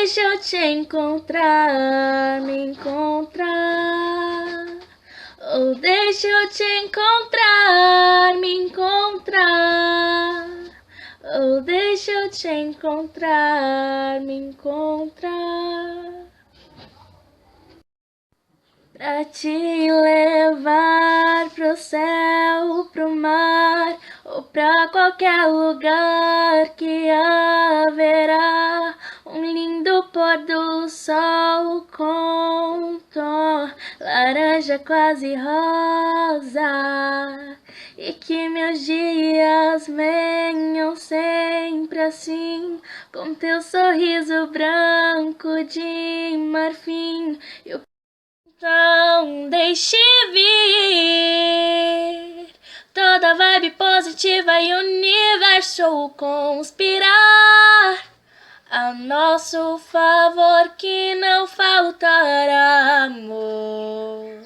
deixa eu te encontrar, me encontrar. Ou deixa eu te encontrar, me encontrar. Ou deixa eu te encontrar, me encontrar. Pra te levar pro céu, pro mar, ou pra qualquer lugar que haverá um lindo pôr do sol com tom laranja quase rosa. E que meus dias venham sempre assim, com teu sorriso branco de marfim. Então deixe vir toda vibe positiva e o universo conspirar a nosso favor, que não faltará amor,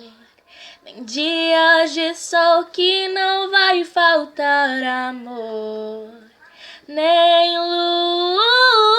nem dias de sol, que não vai faltar amor, nem luz.